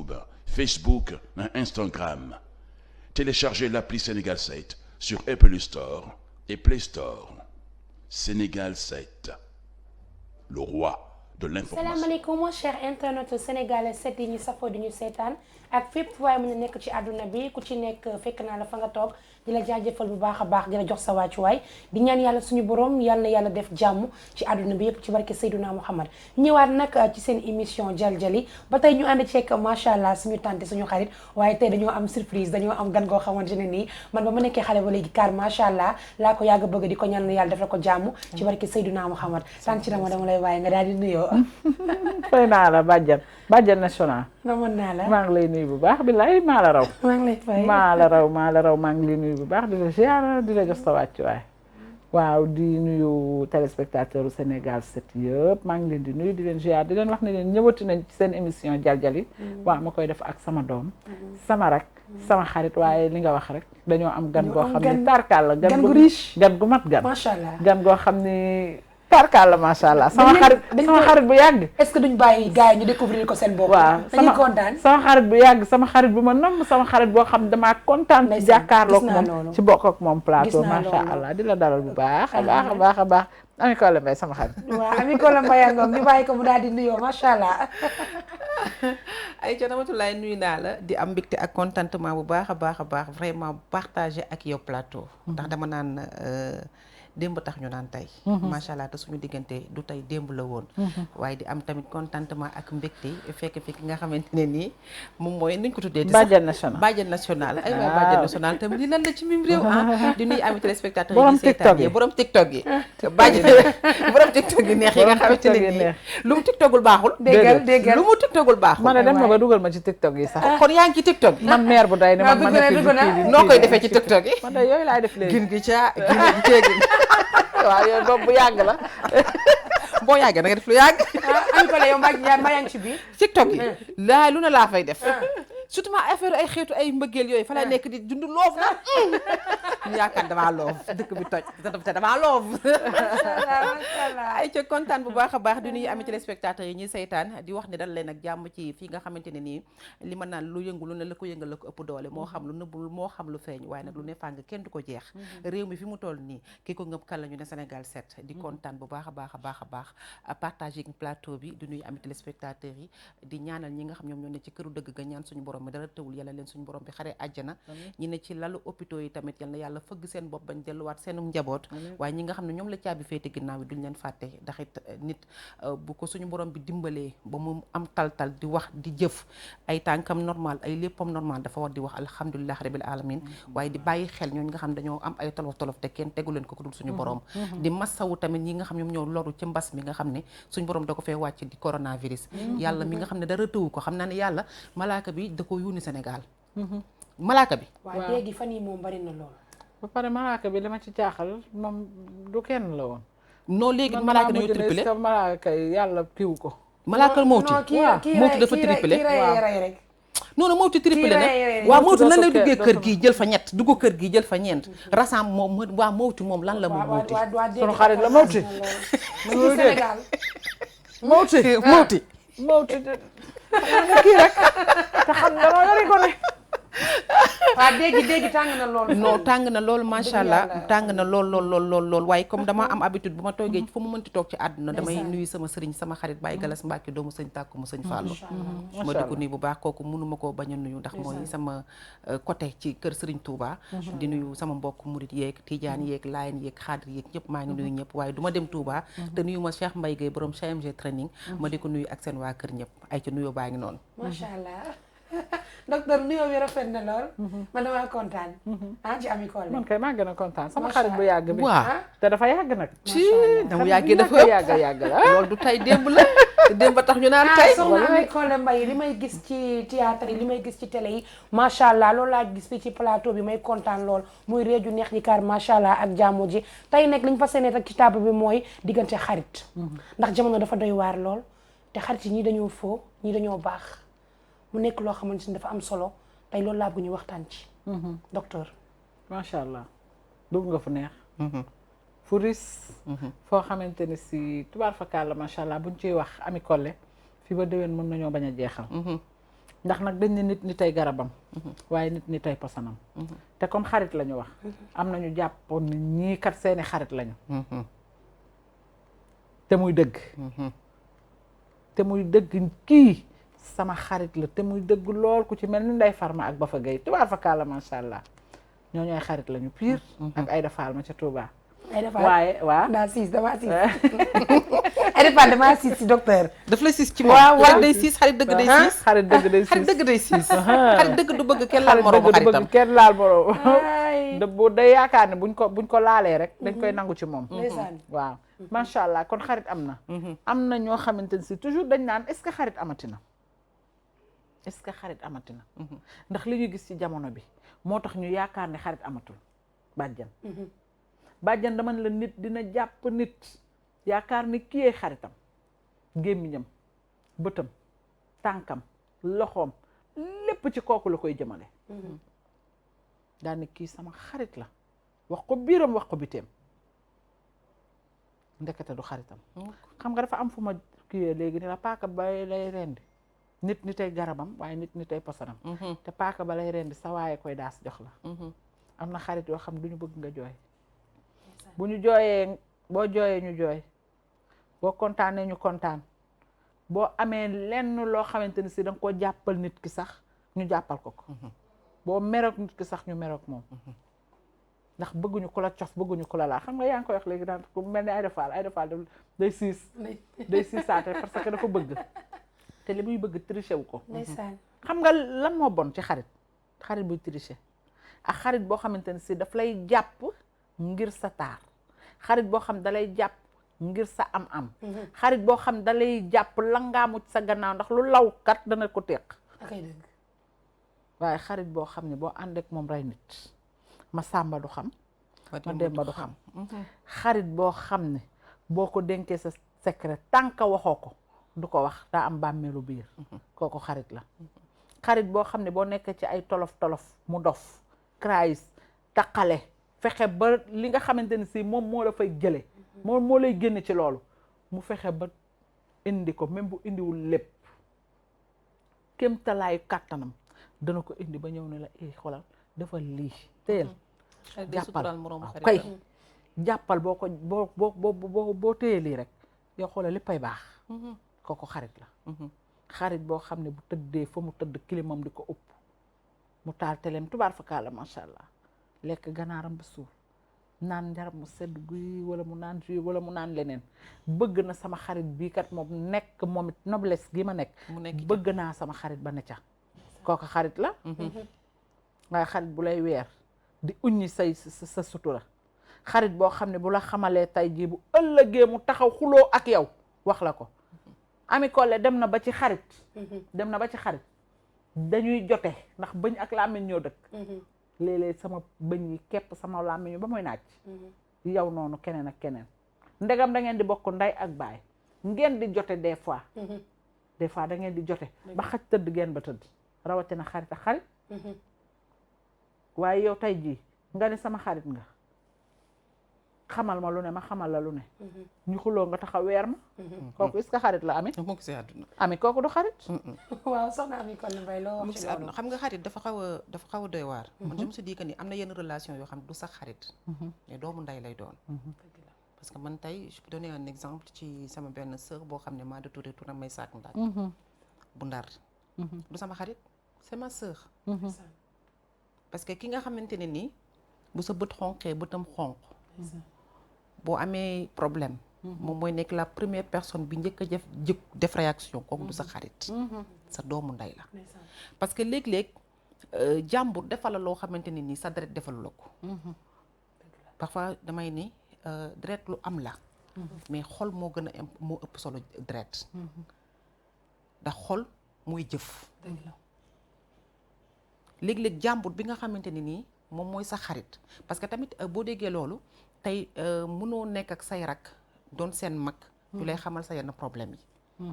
YouTube, Facebook et Instagram. Téléchargez l'appli Sénégal 7 sur Apple Store et Play Store. Sénégal 7, le roi de l'information. salaamaaleykum cher internet Sénégal 7 yi ñu safoo di ñu seetaan ak fépp waaye mën a nekk ci àdduna bi ku ci nekk fekk naa la fa nga toog di la jaajëfal bu baax a baax di la jox sa wàccuwaay di ñaan yàlla suñu borom yal na yàlla def jàmm ci àdduna bi yëpp ci barke Seydouna Muhammad ñëwaat nag ci seen émission Jaljali ba tey ñu ànd ceeg macha allah suñu tante suñu xarit waaye tey dañoo am surprise dañoo am gan goo xamante ne nii man ba ma nekkee xale ba léegi car macha allah laa ko yàgg bëgg di ko ñaan yàlla def la ko jàmm ci barke Seydouna Muhammad tant ci dama lay waaye nga daal di nuyoo. fay naa la bàjjan national. namoon naa la maa ngi lay nuyu bu baax billaay maa la raw. maa ngi lay fay maa la raw maa ngi lay nuyu bu baax di la ziar di la jox sa wàccuwaay. waaw di nuyu téléspectateur u Sénégal 7 yëpp maa ngi leen di nuyu di leen ziar di leen wax ne leen ñëwati nañ ci seen émission Jaljali. waaw ma koy def ak sama doom. sama rak sama xarit waaye li nga wax rek dañoo am gan goo xam ne tarkal la. gan gu riche gan gu mat gan. macha allah gan goo xam ne. tarkal la macha allah sama xarit bu yàgg. est-ce que duñ bàyyi gars yi ñu découvrir ko seen bopp. waaw dañuy kontaan sama xarit bu yàgg sama xarit bu ma nam sama xarit boo xam damaa kontaan ci jàkkaarloog moom ci bokk ak moom plateau macha allah di la dalal bu baax a baax a baax Ami Collé Mbaye sama xarit. waaw Ami Collé Mbaye ngoog ñu bàyyi ko mu daal di nuyoo macha allah. ay ca Ramatulaay nuyu naa la di am mbégte ak contentement bu baax a baax vraiment partager ak yow plateau. ndax dama naan. démb tax ñu naan tey macha allah te suñu diggante du tey démb la woon waaye di am tamit contentement ak mbégte fekk fi ki nga xamante ne nii moom mooy nuñ ko tuddee bàjjan national bàjjan national ay waay bàjjan national tamit li lan la ci mim réew di nuy ami téléspectateurs borom yi seetaan yi borom tiktok yi bàjjan borom tiktok yi neex yi nga xamante ne nii lu mu tiktokul baaxul déggal lu mu tiktokul baaxul man dem na ba dugal ma ci tiktok yi sax kon yaa ngi ci tiktok yi man maire bu day ne man noo koy defee ci tiktok yi man de yooyu laay def léegi gin gi caa gin gi teegin waaw yow boobu bu yàgg la boo yàggee da nga def lu yàgg. Ami Collé yow mbaa yaa ngi ci biir. TikTok yi laay lu ne laa fay def. surtout ma affaire ay xeetu ay mbëggeel yooyu fa lay nekk di dund loof na. ñu yaakaar damaa loof dëkk bi toj te damaa loof. ay ca kontaan bu baax a baax di nuyu ami téléspectateurs yi ñuy saytaan di wax ne dal leen ak jàmm ci fii nga xamante ne nii li ma naan lu yëngu lu ne la ko yëngal la ko ëpp doole moo xam lu nëbbul moo xam lu feeñ waaye nag lu ne fàng kenn du ko jeex. réew mi fi mu toll nii ki ko ngëb kan la ñu ne Sénégal 7 di kontaan bu baax a baax partager plateau bi di nuyu ami téléspectateurs yi di ñaanal ñi nga xam ñoom ñoo ne ci këru dëgg ga ñaan suñu borom mi dara tëwul yàlla leen suñu borom bi xare àjjana ñi ne ci lalu hôpitaux yi tamit yal na yàlla fëgg seen bopp bañ delluwaat seenu njaboot waaye ñi nga xam ne ñoom la caabi féete ginnaaw yi duñ leen fàtte ndax it nit bu ko suñu borom bi dimbalee ba mu am tal di wax di jëf ay tànkam normal ay léppam normal dafa war di wax alhamdulilah rabbil alamin waaye di bàyyi xel ñooñu nga xam dañoo am ay tolof te kenn tegu leen ko dul suñu borom di massawu tamit ñi nga xam ñoom ñoo loru ci mbas mi nga xam ne suñu borom da ko fee wàcc di coronavirus yàlla mi nga xam ne dara tëwu ko xam naa ne yàlla malaaka bi da ko yónni Sénégal malaaka bi waaw léegi fan yi moom bari na lool ba pare malaaka bi dama ci jaaxal moom du kenn la woon non léegi malaaka dañoo triplé malaaka yàlla kiw ko malaaka mawti mawti dafa triplé rek non mawti triplé na waaw mawti lan lay duggee kër gi jël fa ñett dugg kër gi jël fa ñeent rasam moom waa mawti moom lan la moom mawti sunu xarit la mawti Sénégal mawti kii rek te xam dama yori ko ne waaw dégg tàng na lool non tàng na lool macha allah tàng na lool waaye comme dama am habitude bu ma toogee fu mu mënti toog ci àdduna damay nuyu sama sëriñ sama xarit Baye Galas Mbacke doomu sëñ tàkku mu sëñ Fallou ma di ko nuyu bu baax kooku mënuma koo bañ a nuyu ndax mooy sama côté ci kër Sëriñ Touba di nuyu sama mbokk murit yeeg Tidiane yeeg Layen yeeg Xaadir yeeg ñëpp maa ngi nuyu ñëpp waaye du ma dem Touba te nuyu ma Cheikh Mbaye Gueye borom CMG training ma di ko nuyu ak seen waa kër ñëpp ay ca nuyoo baa ngi noonu macha allah docteur nuyoo bi rafet na lool. man damaa kontaan. ci Ami Collé. man kay maa gën a kontaan sama xarit bu yàgg bi. waaw te dafa yàgg nag. ci dama yàggee dafa yàgg la. loolu du tey démb la te démb tax ñu naan tey. soxna Ami Collé Mbaye li may gis ci théâtre yi li may gis ci télé yi macha allah loolu laa gis fii ci plateau bi may kontaan lool muy réeju neex ji kaar macha allah ak jàmmu ji tey nag li ñu fas yéene ak ci table bi mooy diggante xarit. ndax jamono dafa doy waar lool te xarit yi ñii dañoo foo ñii dañoo baax. mu nekk loo xamante ni dafa am solo tey loolu laa bëgg ñu waxtaan ci. docteur. macha allah dugg nga fu neex. fu ris. foo xamante ni si tubaar fakkaar la macha allah buñ ciy wax Ami Collé fii ba déwén mën nañoo bañ a jeexal. ndax nag dañ ne nit ni tey garabam waaye nit ni tey posanam te comme xarit la ñu wax am na ñu jàppoon ni ñii kat seeni xarit lañu te muy dëgg te muy dëgg kii sama xarit la te muy dëgg lool ku ci mel ni Ndeye Farma ak Bafa Gueye tubaar fa kaala macha allah ñooñu ay xarit lañu pire ak Aïda Fall ma ca Touba Aïda Fall waaye waaw daa siis damaa siis Aïda Fall damaa siis ci docteur daf lay siis ci moom waaw xarit day siis xarit dëgg day siis xarit dëgg day xarit siis dëgg day siis xarit dëgg du bëgg kenn laal moroomu xarit dëgg du xaritam bëgg kenn laal moroom ay bu day yaakaar ne buñ ko laalee rek dañ koy nangu ci moom ndeysaan waaw macha allah kon xarit am na am na ñoo xamante ne si toujours dañ naan est-ce que xarit amati na est-ce que xarit amati na ndax li ñu gis ci jamono bi moo tax ñu yaakaar ne xarit amatul bàjjan dama ne la nit dina jàpp nit yaakaar ni kiyee xaritam gémmiñam bëtam tànkam loxoom lépp ci kooku la koy jëmale daa ne kii sama xarit la wax ko biiram wax ko biteem ndekete du xaritam xam nga dafa am fu ma kiyee léegi ni la paaka ba lay rendi nit ni tey garabam waaye nit ni tey posanam te paaka ba lay rendi sa waaye koy daas jox la am na xarit yoo xam duñu bëgg nga jooy bu ñu jooyee boo jooyee ñu jooy boo kontaanee ñu kontaan boo amee lenn loo xamante ni si danga ko jàppal nit ki sax ñu jàppal ko boo meroog nit ki sax ñu meroog moom ndax bëgguñu ku la cof bëgguñu ku la laa xam nga yaa ngi koy wax léegi daan ku mel ni Aïda Fall day siisaate parce que dafa bëgg te li muy bëgg tricher wu ko ndeysaan xam nga lan moo bon ci xarit buy tricher ak xarit boo xamante ne si daf lay jàpp ngir sa taar xarit boo xam da lay jàpp ngir sa am-am xarit boo xam da lay jàpp langaamu sa gannaaw ndax lu law kat dana ko téq akay dëgg waaye xarit boo xam ne boo ànd ak moom rey nit ma sàmba du xam ma demba du xam xarit boo xam ne boo ko dénkee sa secret tànk waxoo ko du ko wax daa am bàmmeelu biir kooku xarit la xarit boo xam ne boo nekkee ci ay tolof mu dof crise taqale fexe ba li nga xamante ni si moom moo la fay jële moom moo lay génne ci loolu mu fexe ba indi ko même bu indiwul lépp kéemtalaayu kàttanam dana ko indi ba ñëw ne la xoolal dafa lii téyel jàppal kay jàppal boo ko boo téye lii rek yow xoolal léppay baax kooku xarit la xarit boo xam ne bu tëddee fa mu tëdd kilimam di ko ëpp mu taal teleem tubaar fa kaala macha allah lekk ganaaram ba suur naan njaram mu sedd guy wala mu naan jus wala mu naan leneen bëgg na sama xarit bii kat moom nekk moom it noblesse gi ma nekk bëgg naa sama xarit ba ne ca kooku xarit la waaye xarit bu lay weer di uññi sa sutura xarit boo xam ne bu la xamalee tey jii bu ëllëgee mu taxaw xuloo ak yow wax la ko Ami Collé dem na ba ci xarit dañuy jote ndax bëñ ak làmmiñ ñoo dëkk léeg-léeg sama bëñ yi képp sama làmmiñ ba muy naaj yow noonu keneen ak keneen ndegam da ngeen di bokk ndey ak baay ngeen di jote des fois da ngeen di jote ba xaj tëdd ngeen ba tëdd rawatina xarit ak xarit waaye yow tey jii nga ne sama xarit nga xamal ma lu ne ma xamal la lu ne ñu xuloo nga taxaw weer ma kooku est-ce que xarit la Ami mu ngi si àdduna Ami kooku du xarit waaw soxna Ami Collé Mbaye loo mu wax ngi ci si àdduna xam nga xarit dafa xaw a doy waar man je me suis dit que ni am na yenn relation yoo xam ne du sax xarit mais doomu nday lay doon parce que man tey je peux donner un exemple ci sama benn sœur boo xam ne maa de Touré may saak ndaaj bu Ndar du sama xarit c'est ma sœur parce que ki nga xamante ne nii bu sa bët xonqee bëtam xonq boo amee problème moom mooy nekk la première personne bi njëkk a def réaction kooku du sa xarit sa doomu ndey la parce que léeg-léeg jàmbur defal la loo xamante ne nii sa deret defalu la ko parfois damay ni deret lu am la mais xol moo gën a moo ëpp solo deret ndax xol mooy jëf léeg-léeg jàmbur bi nga xamante ne nii moom mooy sa xarit parce que tamit boo déggee loolu tey mënoo nekk ak say rak doon seen mag ñu lay xamal sa yenn problème yi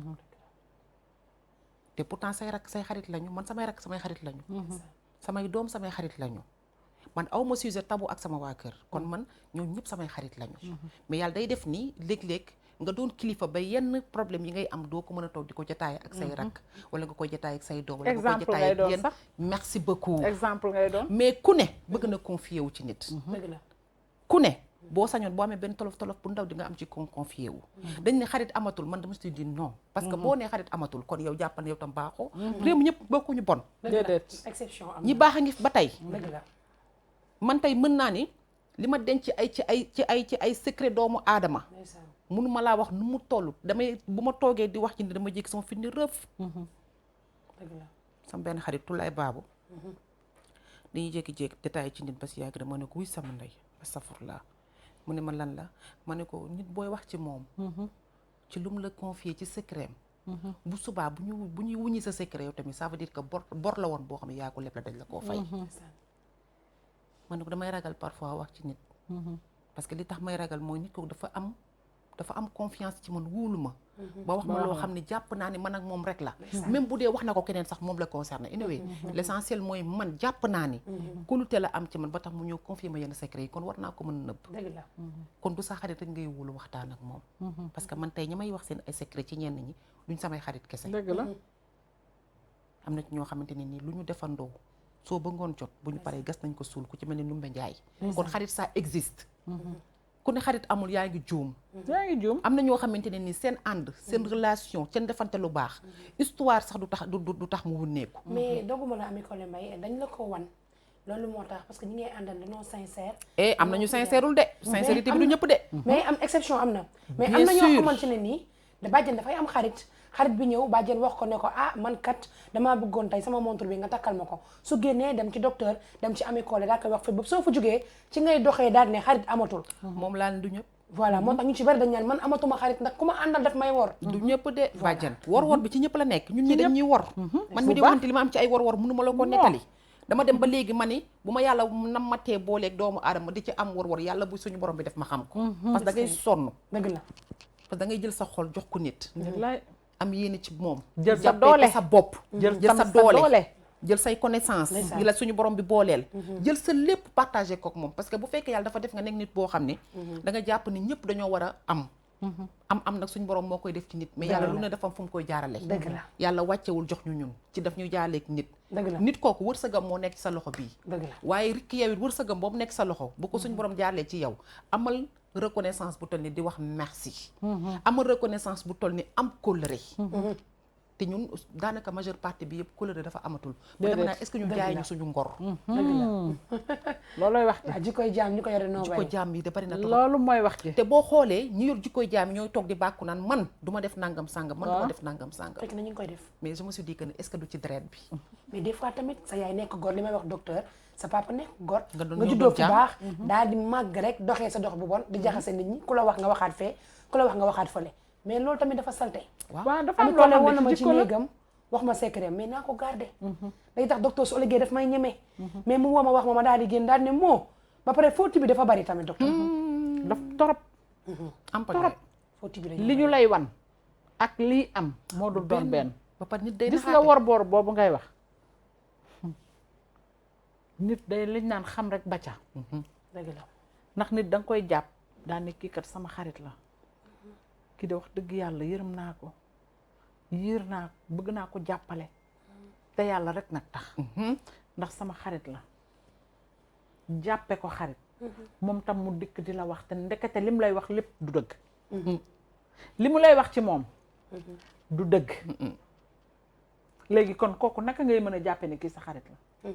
te pourtant say rak say xarit lañu man samay rak samay xarit lañu samay doom samay xarit lañu man aw ma sujet tabou ak sama waa kër kon man ñoo ñëpp samay xarit lañu mais yàlla day def nii léeg-léeg nga doon kilifa ba yenn problème yi ngay am doo ko mën a toog di ko jataay ak say rakk wala nga koy jataay ak say doom wala nga koy exemple jataay ngay ak doon yenn sax merci beaucoup exemple ngay doon mais ku ne bëgg na confier wu ci nit dëgg la ku ne boo sañoon boo amee benn tolof bu ndaw di nga am ci confier wu dañ ne xarit amatul man dama si di non parce que boo nee xarit amatul kon yow jàppal yow tam baaxoo réew mi ñëpp bokkuñu bon déedéet exception am ñi baax a ngi ba tey dëgg la man tey mën naa ni li ma denc ci ay secret doomu aadama ndeysaan mënu ma laa wax nu mu toll damay bu ma toogee di wax ci ni dama jékki sama fi ni rëf dëgg la sama benn xarit Tulaay Baabu dañuy jékki-jékki détaillé ci nit ba si yàgg dama ne ko wuy sama ndey astafurlaa mu ne ma lan la ma ne ko nit booy wax ci moom ci lu mu la confier ci secret am bu subaa bu ñuy wuñi sa secret yow tamit ça veut dire que bor la woon boo xam ne yaa ko lépp la dañ la koo fay ma ne ko damay ragal parfois wax ci nit parce que li tax may ragal mooy nit ko dafa am confiance ci man wóolu ma ba wax ma loo xam ne jàpp naa ne man ak moom rek la même bu dee wax na ko keneen sax moom la concerné anyway l'essentiel mooy man jàpp naa ni kóolute la am ci man ba tax mu ñëw confier ma yenn secret yi kon war naa ko mën a nëbb dëgg la kon du sa xarit rek ngay wóolu waxtaan ak moom parce que man tey ñi may wax seen ay secret ci ñenn ñi duñ samay xarit kese dëgg la am na ci ñoo xamante ne nii lu ñu defandoo soo ba ngoon jot bu ñu paree gas nañ ko suul ku ci mel ni Numbe Njaay kon xarit ça existe ku ne xarit amul yaa ngi juum yaa ngi juum am na ñoo xamante ne ni seen ànd seen relation seen defante lu baax histoire sax du tax mu wunneeku mais dogguma la Ami Collé Mbaye dañ la ko wan loolu moo tax parce que ñi ngay àndal dañoo sincère am na ñu sincèreul de sincérité bi du ñëpp de mais am exception am na mais Bien am na ñoo sûr. xamante ne nii da bàjjen dafay am xarit bi ñëw bàjjen wax ko ne ko ah man kat damaa bëggoon tey sama montre bi nga takkal ma ko su génnee dem ci docteur dem ci Ami Collé daal koy wax fi boobu soo fa jógee ci ngay doxee daal ne xarit amatul moom laa ne du ñëpp voilà moo tax ñu ci bari dañ naan man amatuma xarit ndax ku ma àndal daf may wor du ñëpp de bàjjan wor bi ci ñëpp la nekk ñun ñi dañ ñuy wor man mi di waxante li ma am ci ay wor mënu ma la ko nettali dama dem ba léegi ma ni bu ma yàlla nammatee booleeg doomu aadama di ci am wor yàlla bu suñu borom bi def ma xam ko parce que da ngay sonn dëgg la parce que da ngay jël sa xol jox ko nit wallaay am yéene ci moom jël sa jàppee doole ko sa bopp jël jël sa sa doole doole jël say connaissance yi la suñu borom bi booleel jël sa lépp partagé kook moom parce que bu fekkee yàlla dafa def nga nekk nit boo xam ne da nga jàpp ni ñëpp dañoo war a am nag suñu borom moo koy def ci nit mais yàlla lu ne dafa am fu mu koy jaarale dëgg la yàlla wàccewul jox ñu ñun ci daf ñu jaaraleeg nit dëgg la nit kooku wërsëgam moo nekk ci sa loxo bii dëgg la waaye rikki yow it wërsëgam boobu nekk sa loxo bu ko suñu borom jaarlee ci yow amal reconnaissance bu toll ni di wax merci amal reconnaissance bu toll ni am kóllëre te ñun daanaka majeure partie bi yëpp kóllëre dafa amatul ba dama naa est-ce que ñu jaay ñu suñu ngor loolooy wax waaw jikkoy jaam ñu ko yore noo jikko jaam yi da bari na trop loolu mooy wax ji te boo xoolee ñi yor jikkoy jaam yi ñooy toog di bàkku naan man du ma def nangam sàngam man du ma def nangam sàngam fekk na ñu ngi koy def mais je me suis dit que ne est-ce que du ci deret bi mais des fois tamit sa yaay nekk góor li may wax docteur sa papa nekk góor Nga doon nga ñëw juddoo doon fi jaam. baax daal di màgg rek doxee sa dox bu bon di jaxase nit ñi ku la wax nga waxaat fee ku la wax nga waxaat fële mais loolu tamit dafa salte waaw dafa am Ami loo Collé xam woon na ne ma ci ci jikko la néegam wax ma secret mais naa ko garder day tax docteur su ëllëgee daf may ñeme mais mu woo ma wax ma daal di génn daal ne moo ba pare fóoti bi dafa bari tamit docteur daf torop am pa torop fóoti bi li ñu lay wan ak lii am moo dul doon benn ba pare nit day gis nga naxaate. wor boor boobu ngay wax nit day liñ naan xam rek bacca dëgg la ndax nit da nga koy jàpp daan ne kii kat sama xarit la kii de wax dëgg yàlla yërëm naa ko yër naa ko bëgg naa ko jàppale te yàlla rek nag tax ndax sama xarit la jàppe ko xarit moom tam mu dikk di la wax te ndekete lim lay wax lépp du dëgg li mu lay wax ci moom du dëgg léegi kon kooku naka ngay mën a jàppe ne kii sa xarit la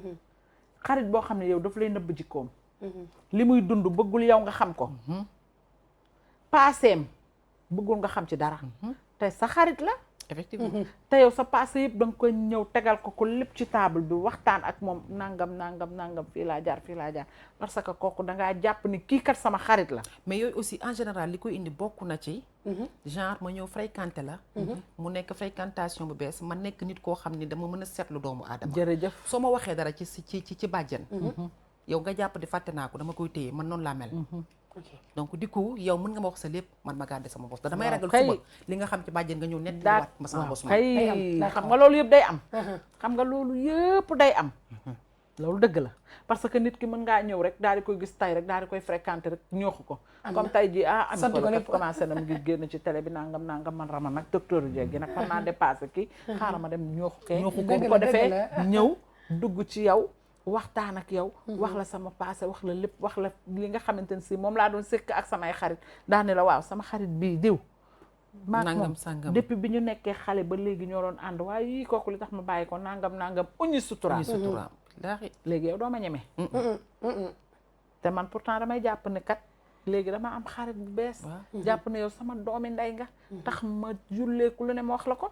xarit boo xam ne yow daf lay nëbb jikkoom li muy dund bëggul yow nga xam ko paaseem bëggul nga xam ci dara te sa xarit la effectivement te yow sa passé yëpp da nga koy ñëw tegal ko lépp ci table bi waxtaan ak moom nangam fii laa jaar parce que kooku dangaa jàpp ni kii kat sama xarit la mais yooyu aussi en général li koy indi bokk na ci genre ma ñëw fréquenté la mu nekk fréquentation bu bees ma nekk nit koo xam ni dama mën a seetlu doomu aadama jërëjëf soo ma waxee dara ci bàjjen yow nga jàpp di fàtte naa ko dama koy téye man noonu laa mel donc du coup yow mën nga ma wax sa lépp man ma gàdde sama bos da damay ragal suba li nga xam ci bàjjen nga ñëw nett waat ma sama bos kay xam nga loolu yëpp day am xam nga loolu yëpp day am loolu dëgg la parce que nit ki mën ngaa ñëw rek daal di koy gis tay rek daal di koy fréquenter rek ñooxu ko comme tay ji Ami Collé commencé na mu ngi génn ci télé bi nangam man Rama nag docteur Dieng gi nag fan naa dépassé kii xaaral ma dem ñooxu ko bu ko defee ñëw dugg ci yow waxtaan ak yow wax la sama passé wax la lépp wax la li nga xamante ne si moom laa doon sëkk ak samay xarit daane la waaw sama xarit bii diw nangam sangam depuis bi ñu nekkee xale ba léegi ñoo doon ànd waaye yii kooku li tax ma bàyyi ko nangam uñu sutura léegi yow doo ma ñeme te man pourtant damay jàpp ne kat léegi dama am xarit bu bees jàpp ne yow sama doomi ndey nga tax ma julleeku lu ne ma wax la ko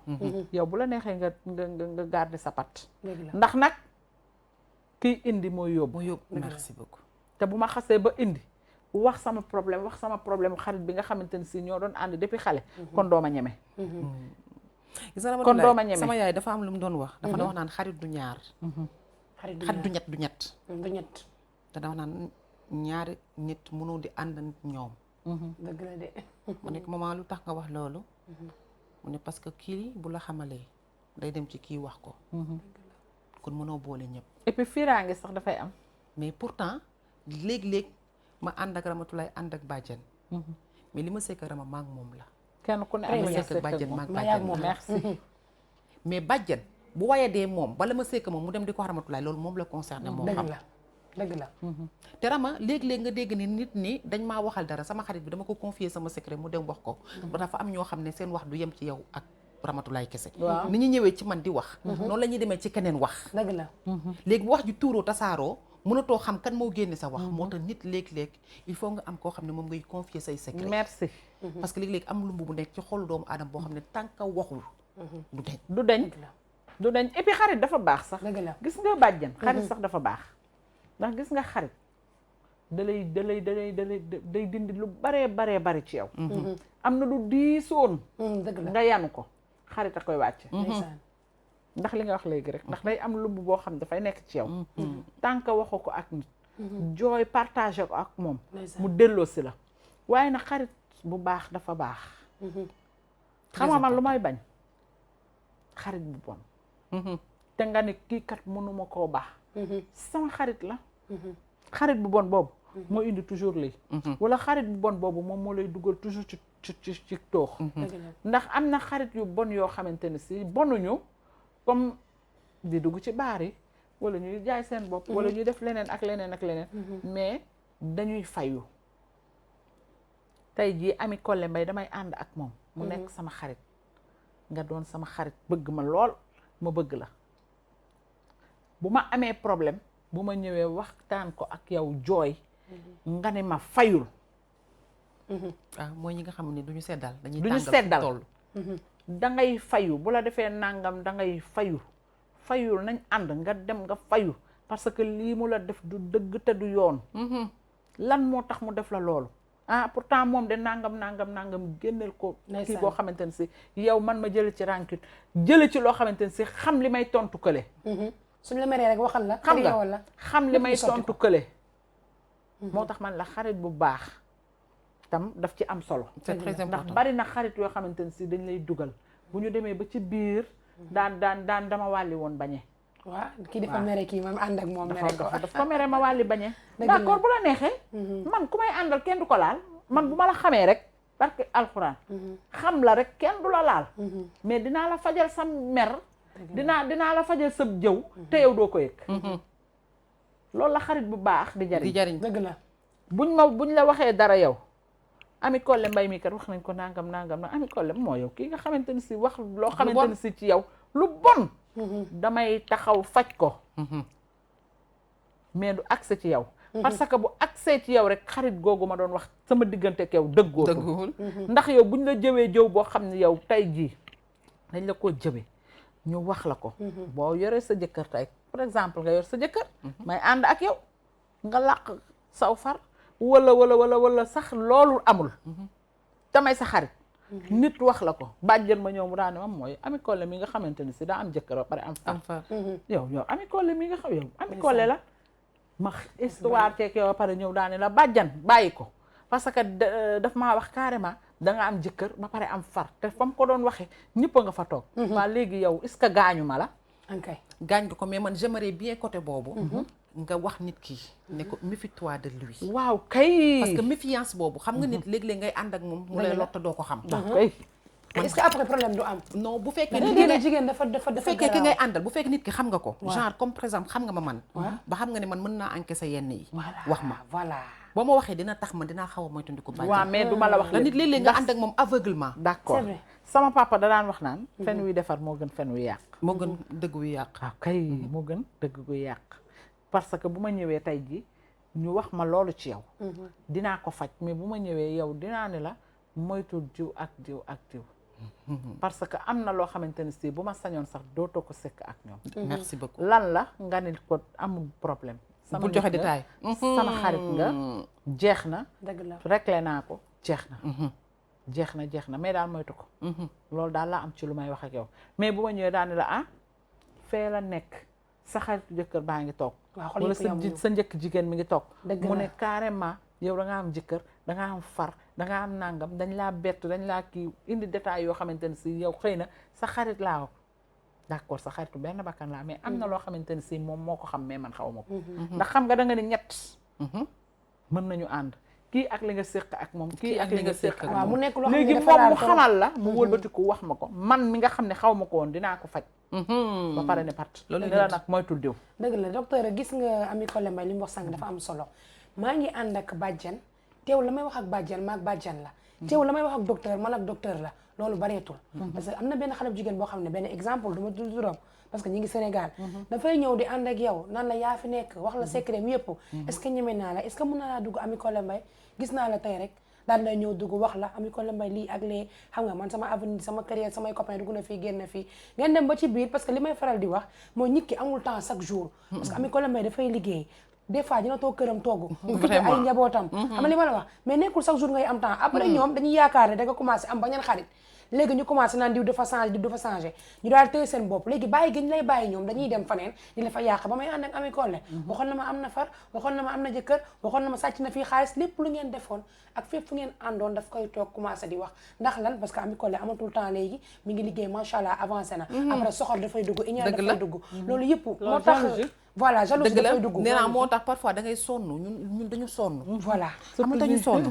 yow bu la neexee nga garder sa pat ndax nag kiy indi mooy yóbbu merci beaucoup te bu ma xasee ba indi wax sama problème xarit bi nga xamante ne si ñoo doon ànd depuis xale kon doo ma ñeme kon doo ma ñeme sama yaay dafa am lu mu doon wax dafa doon wax naan xarit du ñaar xarit du ñett te dafa naan ñaari nit mënoo di ànd nit ñoom dëgg la de mu nekk maman lu tax nga wax loolu mu ne parce que kii bu la xamalee day dem ci kii wax ko kon mënoo boole ñëpp et puis fiiraange sax dafay am mais pourtant léeg-léeg ma ànd ak Ramatulaay ànd ak bàjjen mais li ma sekk Rama maag moom la kenn ku ne am ma sekk bàjjen maag bàjjen merci mais bàjjen bu waye dee moom bala ma sekk moom mu dem di ko Ramatulaay loolu moom la concerné moo xam dëgg la te Rama léeg-léeg nga dégg ni nit ni dañ maa waxal dara sama xarit bi dama ko confier sama secret mu dem wax ko dafa am ñoo xam ne seen wax du yem ci yow ak Ramatulaay kese ni ñu ñëwee ci man di wax noonu la ñuy demee ci keneen wax dëgg la léegi bu wax ji tuuroo tasaaroo mënatoo xam kan moo génne sa wax moo tax nit léeg-léeg il faut nga am koo xam ne moom ngay confier say secret merci parce que léeg-léeg am lumb bu nekk ci xolu doomu aadama boo xam ne tant que waxul du deñ et puis xarit dafa baax sax gis nga bàjjan xarit sax dafa baax ndax gis nga xarit day dindi lu baree bari ci yow am na lu diisoon nga yanu ko xarit a koy wàcce ndax li nga wax léegi rek ndax day am lumb boo xam dafay nekk ci yow tant que waxu ko ak nit jooy partagé ko ak moom mu delloo si la waaye nag xarit bu baax dafa baax xam nga man lu may bañ xarit bu bon te nga ne kii kat mënuma koo baax sama xarit la xarit bu bon boobu moo indi toujours lii wala xarit bu bon boobu moom moo lay dugal toujours ci toox ndax am na xarit yu bon yoo xamante ne si bonuñu comme di dugg ci baar yi wala ñuy jaay seen bopp wala ñuy def leneen ak leneen mais dañuy fayu tey jii Ami Collé Mbaye damay ànd ak moom mu nekk sama xarit nga doon sama xarit bëgg ma lool ma bëgg la bu ma amee problème bu ma ñëwee waxtaan ko ak yow jooy nga ne ma fayul mooy ñi nga xam ne duñu seddal duñu seddal da ngay fayu bu la defee nangam da ngay fayul nañ ànd nga dem nga fayu parce que lii mu la def du dëgg te du yoon lan moo tax mu def la loolu pourtant moom de nangam génneel ko kii boo xamante ne si yow man ma jële ci rancune jële ci loo xamante ne si xam li may tontu kële suñ la meree rek waxal la xam nga xam li may tontu kële moo tax man la xarit bu baax tam daf ci am solo c'est très important ndax bari na xarit yoo xamante ne si dañ lay dugal bu ñu demee ba ci biir daan dama wàlli woon bañe waaw kii dafa mere kii moom ànd ak moom mere ko daf ko mere ma wàlli bañe d'accord bu la neexee man ku may àndal kenn du ko laal man bu ma la xamee rek parce que alxuraan xam la rek kenn du la laal mais dinaa la fajal sa mer dinaa la fajal sa jëw te yow doo ko yëg loolu la xarit bu baax di jariñ dëgg la buñ la waxee dara yow Ami Collé Mbaye mi kat wax nañ ko nangam na Ami Collé moo yow kii nga xamante ni si wax loo xamante ni si ci yow lu bon damay taxaw faj ko mais du accès ci yow parce que bu accès ci yow rek xarit googu ma doon wax sama diggante ak yow dëggootul ndax yow buñ la jëwee jëw boo xam ne yow tey jii dañ la koo jëwee ñu wax la ko boo yoree sa jëkkër tey par exemple nga yor sa jëkkër may ànd ak yow nga làq saw far wala sax loolu amul damay sa xarit nit wax la ko bàjjen ma ñëw mu daane mam mooy Ami Collé mi nga xamante ni si daa am jëkkër ba pare am far yow Ami Collé mi nga xam yow Ami Collé la ma histoire teeg yow ba pare ñëw daane la bàjjan bàyyi ko parce que daf maa wax carrément da nga am jëkkër ba pare am far te fam ko doon waxee ñëpp a nga fa toog waa léegi yow est-ce que gaañu ma la ok gaañ nga ko mais man j'aimerais bien côté boobu nga wax nit ki ne ko méfie-toi de lui waaw kay. parce que méfiance boobu xam nga nit léeg-léeg ngay ànd ak moom mu lay lotta doo ko xam kay. est-ce que après problème du am non bu fekkee da nit ngay ki ne jigéen dafa bu fekkee ki ngay àndal bu fekkee nit ki xam nga ko Waaw. genre comme par exemple xam nga ma man ba xam nga ne man mën naa encaisser yenn yi wax ma voilà boo ma waxee dina tax man dinaa xaw a moytandiku bàjjen waaw mais duma la wax la nit léeg-léeg nga ànd ak moom aveuglement d'accord C'est vrai. sama papa da daan wax naan fen wi defar moo gën fen wi yàq. moo gën dëgg wu yàq waaw kay moo gën dëgg gu yàq parce que bu ma ñëwee tey ji ñu wax ma loolu ci yow dinaa ko faj mais bu ma ñëwee yow dinaa ne la moytu diw ak diw ak diw parce que am na loo xamante ne si bu ma sañoon sax dootoo ko sekk ak ñoom merci beaucoup lan la nga ne ko amul problème bul joxe nit nga, détail sama xarit nga jeex na dëgg la réglé naa ko jeex na jeex na mais daal moytu ko loolu daal laa am ci lu may wax ak yow mais bu ma ñëwee daal ne la ah fee la nekk sa xaritu jëkkër baa ngi toog waaw xool wala yëpp yamuñu. sa njëkk jigéen mi ngi toog Dëgg mu la. ne carrément yow da nga am jëkkër da nga am far da nga am nangam dañ laa bett dañ laa kii indi détails yoo xamante ne si yow xëy na sa xarit laa ko d'accord sa xaritu benn bakkan laa mais am na loo xamante ne si moom moo ko xam mais man xaw ma ko ndax xam nga da nga ne ñett mën nañu ànd kii ak li nga séq ak moom kii ak li nga séq ak waaw mu moom nekk loo xam ne léegi dafa moom laal mu trop. xamal la mu wëlbatiku wax ma ko man mi nga xam ne xaw ma ko woon dinaa ko faj ba pare ne pat Loolu ne la nag moytul diw dëgg la docteur gis nga Ami Collé Mbaye li mu wax sànq dafa am solo maa ngi ànd ak bàjjen teew la may wax ak bàjjen maag bàjjen la teew la may wax ak docteur man ak docteur la loolu bareetul parce que am na benn xale bu jigéen boo xam ne benn exemple du ma tudd turam parce que ñi ngi Sénégal dafay ñëw di ànd ak yow nan la yaa fi nekk wax la secret mi yëpp est-ce que ñeme naa la est-ce que mën naa laa dugg Ami Collé Mbaye gis naa la tey rek daal lay ñëw dugg wax la Ami Collé Mbaye lii ak lee xam nga man sama avenir sama carrière samay copains dugg na fii génn na fii ngeen dem ba ci biir parce que li may faral di wax mooy nit ki amul temps chaque jour parce que Ami Collé Mbaye dafay liggéey des fois dina toog këram togg Vraiment. ay njabootam xam nga li ma la wax mais nekkul chaque jour ngay am temps après ñoom dañuy yaakaar ne da nga commencé am bañeen xarit léegi ñu commencé naan diw dafa changé diw dafa changé ñu daal téye seen bopp léegi bàyyi gi ñu lay bàyyi ñoom dañuy dem faneen di la fa yàq ba may ànd ak Ami Collé waxoon na ma am na far waxoon na ma am na jëkkër waxoon na ma sàcc na fii xaalis lépp lu ngeen defoon ak fépp fu ngeen àndoon daf koy toog commencé di wax ndax lan parce que Ami Collé amatul temps léegi mi ngi liggéey macha allah avancé na après soxor dafay dugg iñaan Dëgg la. dafay dugg loolu yëpp moo tax jalousie. voilà jalousie dëgg la dafay dugg nee naa moo tax parfois da ngay sonn ñun dañu sonn voilà xamul dañu sonn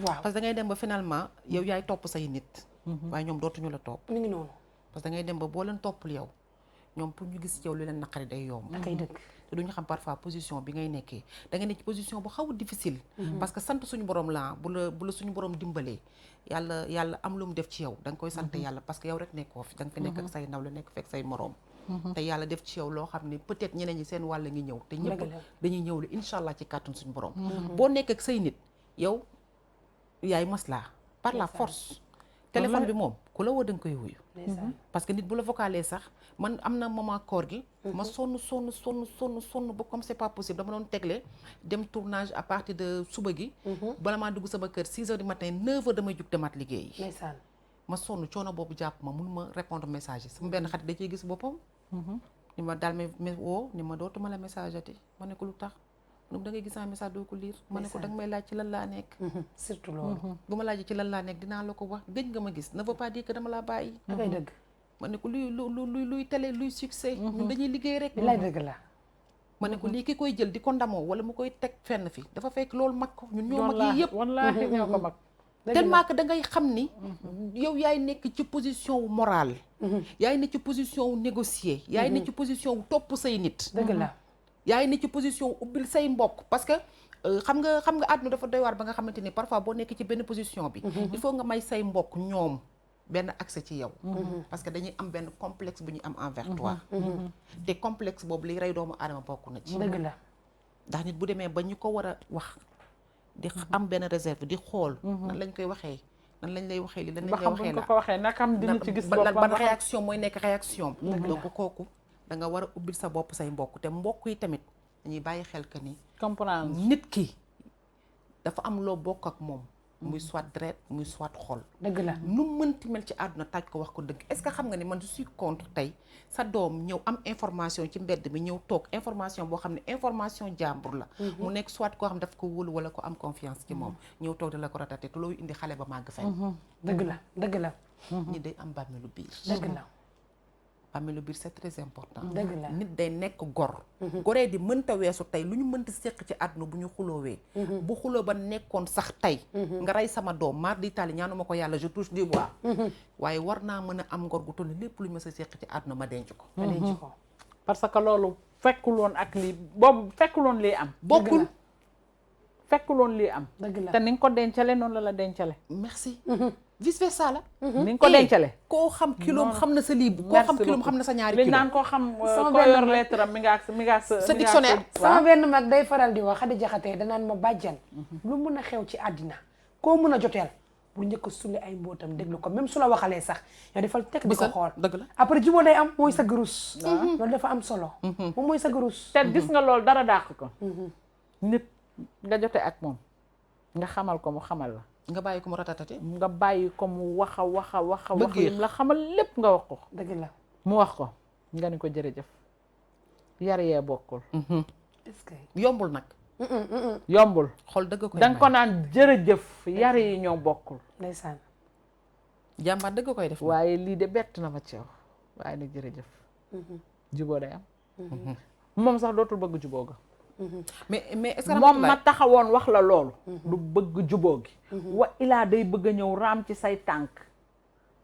waaw parce que da ngay dem ba finalement yow yaay topp say nit waaye ñoom dootuñu la topp mi ngi noonu parce que da ngay dem ba boo leen toppul yow ñoom pour ñu gis ci yow lu leen naqari day yomb akay dëgg te duñu xam parfois position bi ngay nekkee da nga nekk ci position bu xaw a difficile parce que sant suñu borom la bu la suñu borom dimbalee yàlla am lu mu def ci yow da nga koy sant yàlla parce que yow rek nekkoo fi da nga fi nekk ak say ndaw la nekk fekk say moroom te yàlla def ci yow loo xam ne peut-être ñeneen ñi seen wàll ngi ñëw te ñëpp Dëgg la. dañuy ñëw lu incha allah ci kàttun suñu borom boo nekk ak say nit yow yaay maslaa par la force téléphone bi moom ku la woo da nga koy wuyu ndeysaan parce que nit bu la vocalee sax man am na moment koor gi ma sonn ba comme c'est pas possible dama doon tegle dem tournage à partir de suba gi bala maa dugg sama kër 6 heures du matin 9 heures damay jug demaat liggéey ndeysaan ma sonn coono boobu jàpp ma mënu ma répondre message yi sama benn xarit da ciy gis boppam ni ma daal ma woo ni ma dootuma la message ati ma ne ko lu tax mu ne da ngay gis un message doo ko lire ma ne ko danga may laaj ci lan laa nekk surtout loolu bu ma laajee ci lan laa nekk dinaa la ko wax gëj nga ma gis ne veut pas dire que dama laa bàyyi akay dëgg ma ne ko luy télé luy succès ñun dañuy liggéey rek bi lay dëgg la ma ne ko lii ki koy jël di ko ndamoo wala mu koy teg fenn fi dafa fekk loolu mag ko ñun ñoo mag yi yëpp wallaahi ñoo ko mag tellement que da ngay xam ni yow yaay nekk ci position wu morale yaay nekk ci position wu négocier yaay nekk ci position wu topp say nit dëgg la yaay nekk ci position wu ubbil say mbokk parce que xam nga àdduna dafa doy waar ba nga xamante ni parfois boo nekk ci benn position bi il faut nga may say mbokk ñoom benn accès ci yow parce que dañuy am benn complexe bu ñu am envers toi te complexe boobu li rey doomu aadama bokk na ci dëgg la ndax nit bu demee ba ñu ko war a wax di am benn réserve di xool nan lañ koy waxee nan lañ lay waxee li lan lañ ba lay xam waxee buñ la ko waxee nakam dina ci gis boppam ban réaction mooy nekk réaction donc kooku da nga war a ubbil sa bopp say mbokk te mbokk yi tamit dañuy bàyyi xel que ni comprendre nit ki dafa am loo bokk ak moom muy soit deret muy soit xol dëgg la nu mënti mel ci àdduna taaj ko wax ko dëgg est-ce que xam nga ni man je suis contre tey sa doom ñëw am information ci mbedd mi ñëw toog information boo xam ne information jàmbur la mu nekk soit koo xam daf ko wóolu wala ko am confiance ci moom ñëw toog da la ko ratate te loolu indi xale ba màgg fay dëgg la dëgg la ñi day am bàmmeelu biir dëgg la bàmmeelu biir c'est très important. dëgg la nit day nekk gor. goree di mënta weesu tey lu ñu mënta séq ci àdduna bu ñu xuloowee. bu xuloo ba nekkoon sax tey. nga rey sama doom maar di taali ñaanuma ko yàlla je touche du bois. waaye war naa mën a am ngor gu toll lépp lu ñu mës a séq ci àdduna ma denc ko. ma denc ko. parce que loolu fekkuloon ak lii boobu fekkuloon lii am. bokkul fekkuloon lii am. dëgg la te ni nga ko dencale noonu la la dencale. merci. vice versa la. ni nga ko dencale. koo xam kiloom xam na sa lii koo xam kiloom xam na sa ñaari li kilo. naan koo xam Sama koo benn yor mag- lettre am mi nga sa dictionnaire. sama benn mag day faral di wax Xadi Jaxate danaan ma bàjjan lu mun a xew ci àddina koo mun a joteel bu njëkk a sulli ay mbootam déglu ko même su la waxalee sax yow defal tekk di ko Bisal, xool dëgg la. après jubóo day am mooy sa gërus loolu dafa am solo moom mooy sa gërus te gis nga loolu dara dàq ko. nit nga jote ak moom nga xamal ko mu xamal la. nga bàyyi ko mu ratatate. nga bàyyi ko mu wax a wax a wax a wax Bëggee. lim la xamal lépp nga wax ko. dëgg la mu wax ko nga ni ko jërëjëf. yar yee bokkul. est-ce que yombul nag. yombul. xol dëgg koy da nga ko naan jërëjëf yar yi ñoo bokkul. ndeysaan jàmbaar dëgg koy def. waaye lii de bett na ma ci yow waaye nag jërëjëf. juboo day am. moom sax dootul bëgg juboo ga. mais est-ce que moom ma taxawoon wax la loolu. du bëgg juboo gi. wa ilaa day bëgg a ñëw raam ci say tànk.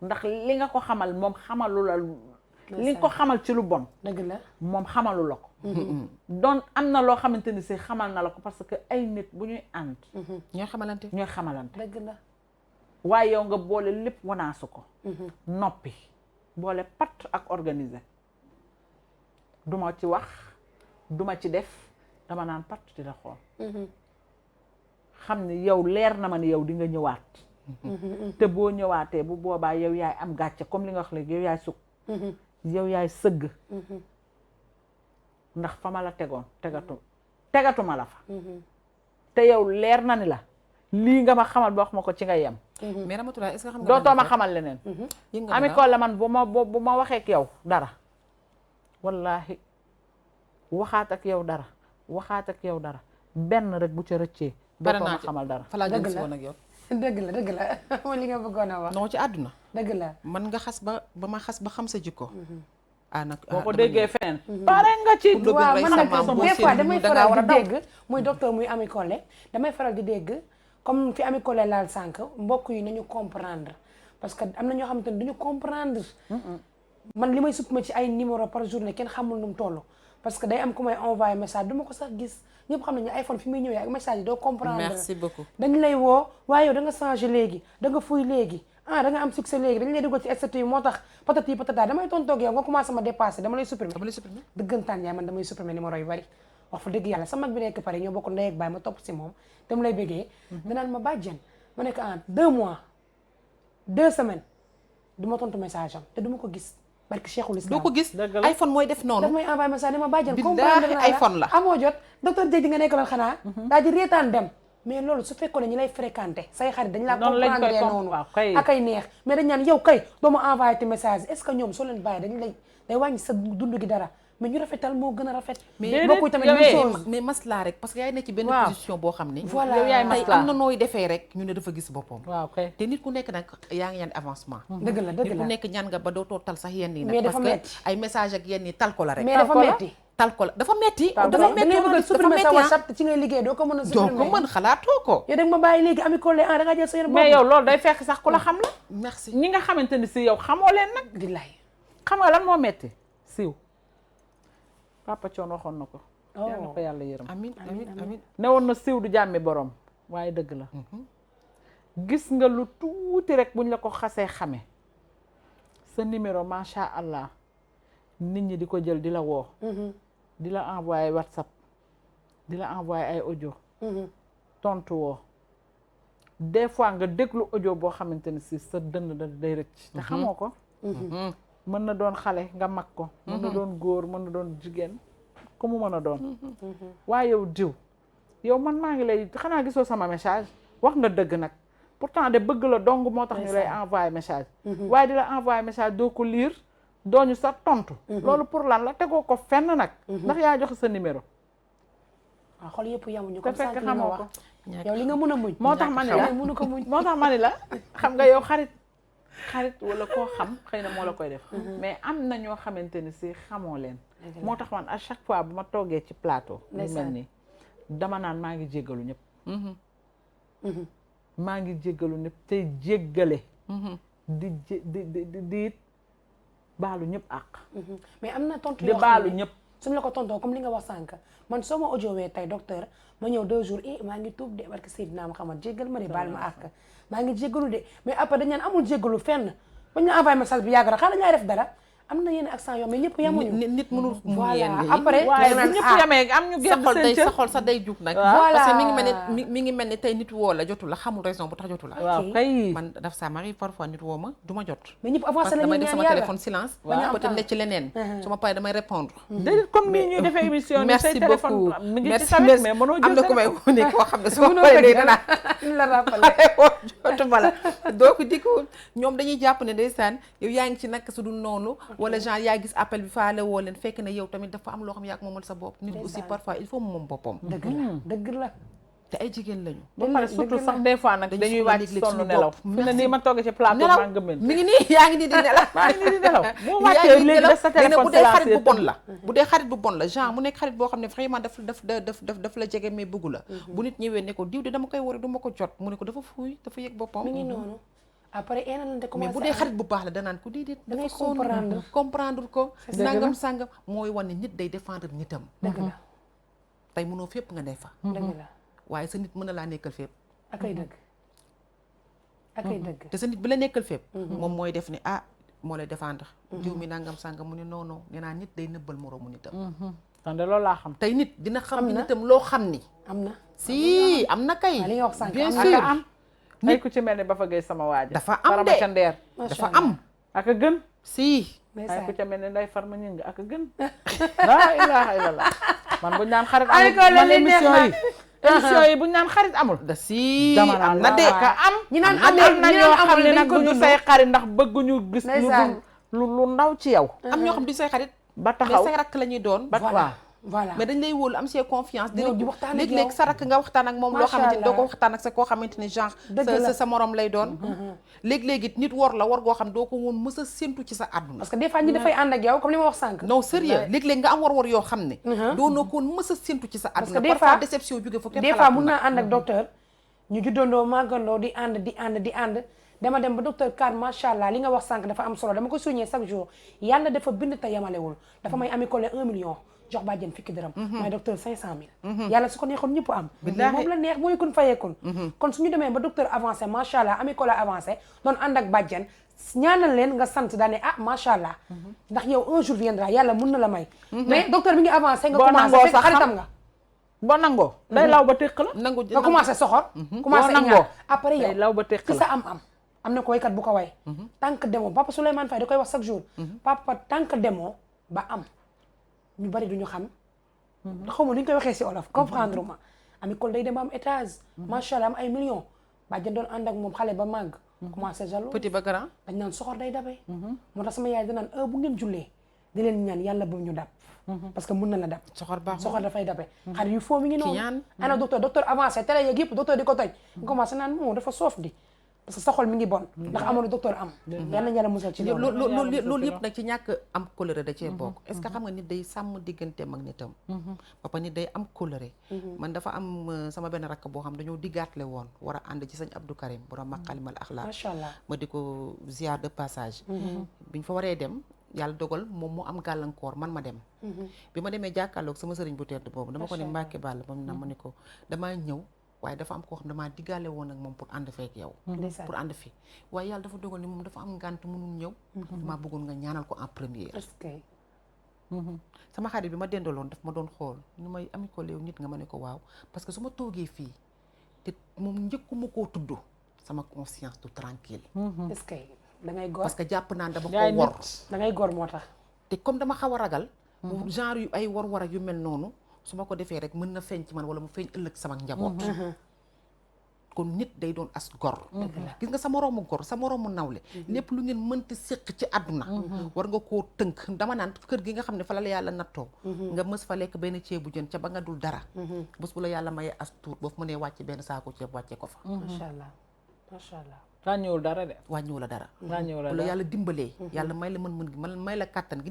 ndax li nga ko xamal moom xamalu la. li nga ko xamal ci lu bon. dëgg la moom xamalu la ko. doon am na loo xamante ni si xamal na la ko parce que ay nit bu ñuy ànd. ñooy xamalante. ñooy xamalante. dëgg la waaye yow nga boole lépp wanaasu ko. noppi boole pat ak organiser. duma ci wax duma ci def dama naan pat di la xool. xam ni yow leer na ma ni yow di nga ñëwaat. te boo ñëwaatee bu boobaa yow yaay am gàcce comme li nga wax léegi yow yaay sukk. yow yaay sëgg. ndax fa ma la tegoon tegatuma la fa. te yow leer na ni la lii nga ma xamal ba wax ma ko ci nga yem. mais Ramatoulaye est-ce que xam nga. dootoo ma xamal leneen. ami ko la man bu ma waxee ak yow dara. wallaahi waxaat ak yow dara waxaat ak yow dara benn rek bu ca rëccee. dootoo ma xamal dara. fa laa jëm dëgg si la woon ak yow. dëgg la mooy li nga bëggoon a wax non ci àdduna. dëgg la man nga xas ba ma xas ba xam sa jikko. nag boo ko déggee feneen. pare nga ci. waaw man nag maam boo des fois seen damay da ngaa war a faral di daw. dégg muy docteur muy Ami Collé damay faral di dégg comme fi Ami Collé laal sànq mbokk yi nañu comprendre parce que am na ñoo xamante ne duñu comprendre man li may supprimer ci ay numéro par journée kenn xamul nu mu toll parce que day am ku may envoyé message du ma ko sax gis ñëpp xam nañu iPhone fi muy ñëwee ak message yi doo comprendre merci beaucoup. dañ lay woo waaye yow da nga changé léegi da nga fuy léegi da nga am succès léegi dañ lay dugal ci statut yi moo tax patati patata damay tontoog yow nga commencé ma dépassé dama lay supprimer dama lay supprimer. dëggantaan yaay man damay supprimer numéro yu bari wax fa dëgg yàlla sama mag bi nekk Paris ñoo bokk ndey ak baay ma topp si moom te mu lay bëggee danaan ma bàjjen ma nekk 2 mois 2 semaines du ma tontu message am te du ma ko gis barki Cheikhul Islam doo ko gis dëgg la. iPhone mooy def daf noonu. may envoyé message dama bàjjen Billaahi comprendre naa iPhone la. amoo jot docteur Dieng di nga nekk loon xanaa daa ji reetaan dem mais loolu su fekkoon ne ñi lay fréquenté say xarit dañ laa noonu lañ koy comprendre comprendre noonu waaw kay. ak ay neex mais dañ naan yow kay doo ma envoyé te message est ce que ñoom soo leen bàyyi dañ lay day wàññi sa dund gi dara mais ñu rafetal moo gën a rafet mais bokkuy tamit yow même eh, chose mais maslaa rek parce que yaay nekk ci benn Waaw. position boo xam ni. Voilà. yow yaay tey maslaa. am na nooy defee rek ñu ne dafa gis boppam. waaw kay. te nit ku nekk nag yaa ngi ñaan avancement. dëgg la dëgg nit ku la nekk ñaan nga ba dootoo tal sax yenn yi nag. Mais dafa parce que metti. ay message ak yenn yi tal ko la rek. mais dafa Tal ko la. metti tal ko la dafa metti. Tal ko dafa la. da ngay bëgg a supprimer sa metti WhatsApp te ci ngay liggéey doo ko mën a doo supprimer ko mën xalaatoo ko. yow da nga ma bàyyi léegi Ami Collé da nga jël sa yéen mais yow loolu day fekk sax ku la xam la. merci. ñi nga xamante ni si yow xamoo leen nag. billaay xam nga lan moo metti siiw. Papa Thion waxoon na ko. yal na ko yàlla yërëm. amin amin amin. ne woon na siiw du jàmmi borom waaye dëgg la. gis nga lu tuuti rek buñ la ko xasee xame sa numéro macha allah nit ñi di ko jël di la woo. di la envoyé WhatsApp di la envoyé ay audio. tontu woo des fois nga déglu audio boo xamante ni si sa dënn da day rëcc. te xamoo ko. mën na doon xale nga mag ko. mën na doon góor mën na doon jigéen ku mu mën a doon. waaye yow diw yow man maa ngi lay xanaa gisoo sama message wax nga dëgg nag pourtant de bëgg la dong moo tax ñu lay envoyé message. waaye di la envoyé message doo ko lire doo ñu sa tontu. loolu pour lan la tegoo ko fenn nag. ndax yaa joxe sa numéro. waaw xool yëpp yamuñu te comme ça fekk li nga xamoo wax ko. yow li nga mën a muñ moo tax ma ni la mënu ko muñ moo tax ma ni la xam nga yow xarit xarit wala koo xam xëy na moo la koy def mais am na ñoo xamante ni si xamoo leen moo tax man à chaque fois bu ma toogee ci plateau lu mel nii dama naan maa ngi jéggalu ñëpp maa ngi jéggalu ñëpp tey jéggale di baalu ñëpp àq mais am na tontu di yoo baalu xam ne ñëpp suñu la ko tontoo comme li nga wax sànq man soo ma audiowee tey docteur ma ñëw 2 jours maa ngi tuub de barke Seydina Muhammad jéggal ma de baal ma àq maa ngi jéggalu de mais après dañ naan amul jéggalu fenn bañ la envoyé message bi yàgg na xaaral ñaay def dara am na yenn accent yoo mais ñëpp yemuñu nit mënul voilà après waaye bu ñëpp yemee am ñu sa génn xol seen day cër sa xol sax day jug nag Voilà. parce que mi ngi mel ni mi ngi mel ni tey nit woo la jotu la xamul raison bu tax jotu la waaw kay man daf ça m'arrive parfois nit woo ma du ma jot mais ñëpp parce avancé que la damay ñuy def ñaan sama yàlla téléphone silence Waaw. peut-être ne ci leneen su ma paree damay répondre déedéet comme nii ñuy defee émission ni merci say téléphone beaucoup mi ngi ci merci sa wet mais mënoo jël am na ku may téléphone. wone koo xam ne su ma mënoo paree day dëgg danaa la rappelé jotu bala donc di ko ñoom dañuy jàpp ne ndeysaan yow yaa ngi ci naka su dul noonu wala genre yaa gis appel bi faale woo leen fekk ne yow tamit dafa am loo xam yaa ko moomal sa bopp nit aussi parfois il faut mu moom boppam dëgg la dëgg la te ay jigéen lañu ba pare surtout sax des fois nag dañuy soxla wàcc léeg-léeg sonn suñu nelaw bopp. fi ne nii ma toogee ci plateau nelaw maa ngëmën mi ngi nii yaa ngi nii di nelaw maa ngi nii di nelaw boo yaa wàccee ngi léegi nelaw def sa léegi nag téléphone bu dee xarit bu silencieux bon la bu dee xarit bu bon la genre mu nekk xarit boo xam ne vraiment daf la jege mais bëggu la bu nit ñëwee ne ko diw de dama koy war du ma ko jot mu ne ko dafa fuuy dafa yëg boppam mi ngi noonu après eenalante mais commencé bu dee xarit bu baax la danaan ko déedéet Da ngay dafa sonn comprendre. comprendre ko Dëgg la. nangam sàngam mooy wane nit day défendre nitam dëgg la tey mënoo fépp nga ne fa dëgg la waaye sa nit mën na laa nekkal fépp akay dëgg akay dëgg te sa nit bi la nekkal fépp moom mooy def ni ah moo lay défendre diw mi nangam sàngam mu ne non non nee naa nit day nëbbal moroomu nitam kon de loolu laa xam tey nit dina xam Am ni na. nitam loo xam ni am na si am na kay waaw li nga wax sànq bien am na. sûr aka am ay ku ci mel ni ba fa gay sama waaja dafa am farama de. ca ndeer dafa am aka gën si ay ku ca mel ni nday farma ñëng aka gën laa ilaha illallah man buñ naan xarit Ay, amul ko la man li émission neex yi émission yi buñ naan xarit amul da si dama am na de aka am ñi naan am amul na ñi ñoo naan xam amul ne dañ nag ko duñu dund. say xarit ndax bëgguñu gis Ndeysaan. lu ndaw ci yow am ñoo xam duñ say xarit ba mais taxaw say rakk la ñuy doon ba voilà voilà mais dañ lay wóolu am see confiance Ñëw di waxtaan ak léeg-léeg yow. sa rakk nga waxtaan ak moom loo Macha xamante ni doo ko Allah. waxtaan ak sa koo xamante ni genre Dëgg la. sa morom lay doon léeg-léeg it nit war la war goo xam doo ko woon mës a séntu ci sa àdduna parce que des fois ñi dafay ànd ak yow comme li ma wax sànq non sérieux léeg-léeg nga am war yoo xam ne doo noo ko woon mës a séntu ci sa que àdduna des parfois fois- déception jóge fu kenn des fois mun xalaatul nag. naa ànd ak docteur ñu juddandoo màggandoo di ànd dama dem ba docteur car macha allah li nga wax sànq dafa am solo dama ko souligner chaque jour yàlla dafa bind te yamalewul dafa may ami collé 1 million jox bàjjen fukki dërëm may docteur 500 000 yàlla su ko neexoon ñëpp am Billaahi. moom la neex mooy kun fayeekun kon suñu demee ba docteur avancé macha allah ami collé avancé doon ànd ak bàjjen ñaanal leen nga sant daane ah macha allah ndax yow un jour viendra yàlla mun na la may mais docteur bi ngi avancé nga Boo commencé nangoo fekk sax xaritam xam. nga boo nangoo day law ba téq la nangu nga commencé soxor commencé Boo nangoo. iñaan après day yow law ba téq ci la sa am na ko waykat bu ko way tant que demoo papa Souleymane Faye da koy wax chaque jour papa tant que demoo ba am ñu bari duñu xam xaw ma nu ñu koy waxee si olof comprendre ma ami kol day dem ba am étage macha allah am ay millions ba jën doon ànd ak moom xale ba màgg commencé jaloux petit ba grand dañ naan soxor day dabee moo tax sama yaay danaan bu ngeen jullee di leen ñaan yàlla bu ñu dab parce que mun na la dab soxor baax soxor dafay dabe xarit yu foo mi ngi noonu Kiñaan. ana docteur avancé télé yeeg yëpp docteur di ko toj nga commencé naan moom dafa soof di parce que sa xol mi ngi bon ndax amoon docteur am yal nañu yàlla musal ci loolu loolu yëpp nag ci ñàkk am colère da cee bokk est-ce que xam nga nit day sàmm digganteem ak nitam papa nit day am colère man dafa am sama benn rakk boo xam dañoo diggaatle woon war a ànd ci sëñ Abdou Karim borom Maqalimal Axlaaq macha allah ma di ko ziar de passage biñ fa waree dem yàlla dogal moom mu am gàllankoor man ma dem bi ma demee jàkkaarloog sama sëriñ bu tedd boobu dama ko ne Mbàkke Bàll ba mu na ma ne ko damaa ñëw waaye dafa am koo xam damaa diggaale woon ak moom pour ànd feek yow ndeysaan pour ànd fi waaye yàlla dafa dogal ni moom dafa am ngànt mënul ñëw damaa bëggoon nga ñaanal ko en première est-ce que sama xarit bi ma dendaloon daf ma doon xool ni may ami ko léew nit nga ma ne ko waaw parce que su ma toogee fii te moom njëkkuma koo tudd sama conscience du tranquille est-ce que da ngay gor parce que jàpp naa dama ko Yaay nit. wor da ngay gor moo tax te comme dama xaw a ragal genre yu ay war ak yu mel noonu su ma ko defee rek mën na feeñ ci man wala mu feeñ ëllëg sama njaboot kon nit day doon as gor gis nga sa moroomu gor sa moroomu nawle lépp lu ngeen mënti séq ci àdduna war nga koo tënk dama naan kër gi nga xam ne fa la yàlla nattoo nga mës fa lekk benn ceebu jën ca ba nga dul dara bés bu la yàlla mayee as tuut boo fu mënee wàcce benn saako ceeb wàcce ko fa macha allah macha allah ràññewul dara de. wàññiwu la dara. ràññewul bu la dara. yàlla dimbalee. yàlla may la mën-mën gi may la kàttan gi.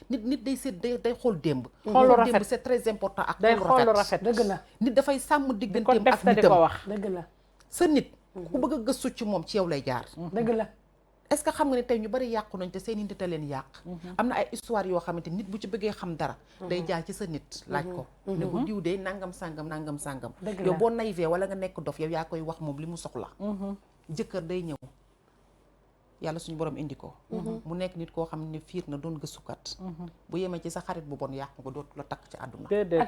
nit day seet day xool démb. xool lu rafet démb c'est très important ak day xool lu rafet. dëgg la nit dafay sàmm di ko digganteem def ak te di nitam. ko wax. dëgg la sa nit ku bëgg a gëstu ci moom ci yow lay jaar. dëgg la est-ce que xam nga ne tey ñu bari yàqu nañ te seen i nit a leen yàq. am na ay histoire yoo xamante nit bu ci bëggee xam dara. day jaar ci sa nit laaj ko. ne ko diw de nangam sangam. dëgg la yow boo naïve wala nga nekk dof yow yaa koy wax moom li mu soxla. jëkkër day ñëw yàlla suñu borom indi ko. mu nekk nit koo xam ne fiir na doon gëstukat. bu yemee ci sa xarit bu bon yàq nga dootu la takk ci àdduna. déedéet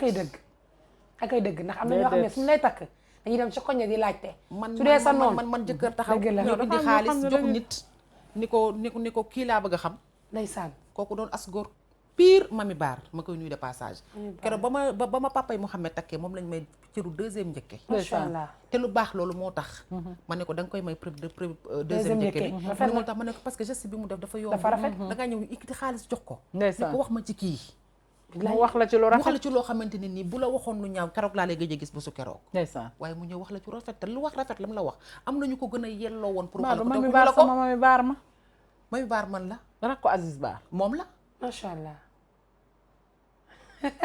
akay dëgg ndax am na ñoo xam ne suñu lay takk dañuy dem ci koñ di laajte. man su dee sa noonu man jëkkër taxaw dëgg la ñëw indi xaalis jox nit. ni ko kii laa bëgg a xam. ndeysaan kooku doon as góor pire mami baar ma koy nuyu de passage. keroog ba ma papay Mouhamed takkee moom lañ may cëru deuxième njëkke. macha allah te lu baax loolu moo tax. ma ne ko da nga koy may deuxième njëkke bi. moo tax ma ne ko parce que geste bi mu def dafa yomb. dafa rafet da ngaa ñëw ikkiti xaalis jox ko. ndeysaan ni ko wax ma ci kii. mu wax la ci lu mu wax rafet. la ci loo xamante ne nii bu la waxoon lu ñaaw keroog laa lay gëj a gis bu su keroog. ndeysaan. waaye mu ñëw wax la ci rafet te lu wax rafet la mu la wax am nañu ko gën a yelloo woon pour. Maodo wax mami la baar ko sama mami baar ma. mami baar man la rak ko Aziz Baar. moom la. macha allah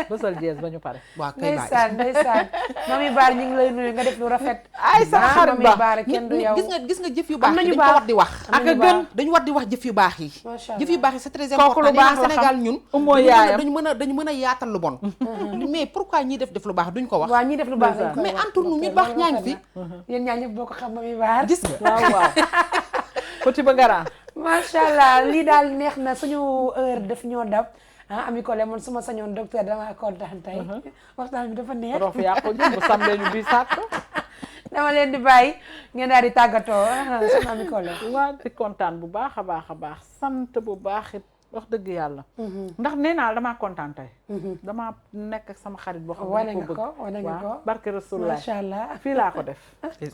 bësal jees ba ñu pare. waa kay ndeysaan mami baar ñu ngi lay nuyu nga def lu rafet. ay sa xarit mami ba baar kenn du yow gis nga jëf yu baax nañu yi dañu ko baax. war di wax. am ak nañu gën. baax. dañu war di wax jëf yu baax yi. macha allah jëf yu baax yi c'est très Kooku important. lu baax la Sénégal xam. ñun. Umoo yaayam. dañu mën a yaatal lu bon. mais pourquoi ñiy def lu baax duñ ko wax. waaw ñi def lu baax dañ koy mais wax. entre nous ñu baax ñaa ngi fi. yéen ñaa ñëpp boo ko xam mami baar gis nga. waaw waaw. Petit ba garaan. macha allah lii daal neex na suñu heure daf ñoo dab Ami Collé man su ma sañoon docteur dama kontaan tey waxtaan bi dafa neex rof yàqu jëm bu samlee ñu bii sàkk. dama leen di bàyyi ngeen daal di tàggatoo soxna Ami Collé waa di kontaan bu baax a baax sant bu baax it wax dëgg yàlla. ndax nee naa damaa kontaan tey. damaa nekk ak sama xarit boo xam wane ne nga ko wane nga ko barke Rasulullah macha allah fii laa ko def.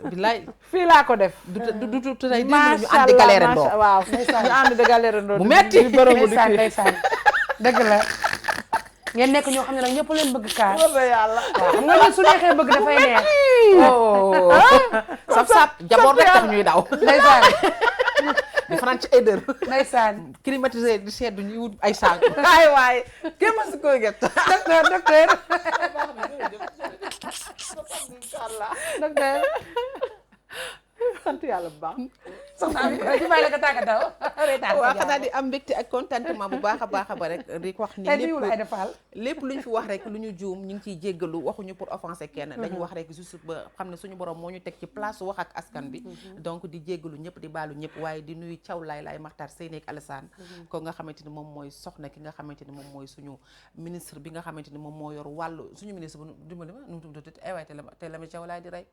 bilaay fii laa ko def. du tey démb ñu àndi galère ndoo. waaw ñu ànd de galère ndoo. bu metti di bërëbu di kii. ndeysaan dëgg la ngeen nekk ñoo xam ne nag ñëpp leen bëgg kaar war na yàlla. waaw xam nga ñun su neexee bëgg dafay neex sab jaboor rek tax ñuy daw. ndeysaan di fanaan ci ay dër. ndeysaan climatisé di seddu ñuy wut ay saag. ay waay kéem a si koy get. docteur sant yàlla bu baax. soxna Ami Collé ci bàyyi la ko tàggatoo waaw xanaa di am mbégte ak contentement bu baax a baax a ba rek di ko wax ni tey diwul ay defal lépp lu ñu fi wax rek lu ñu juum ñu ngi ciy jéggalu waxuñu pour offenser kenn dañu wax rek juste ba xam ne suñu borom moo ñu teg ci place wax ak askan bi donc di jéggalu ñëpp di baalu ñëpp waaye di nuyu Thiaw Laay Maxtar Seyni ak Alassane ko nga xamante ni moom mooy soxna ki nga xamante ni moom mooy suñu ministre bi nga xamante ni moom moo yor wàllu suñu ministre bu dimbali ma nu mu tudd ay waay te la ma Thiaw Laay di rey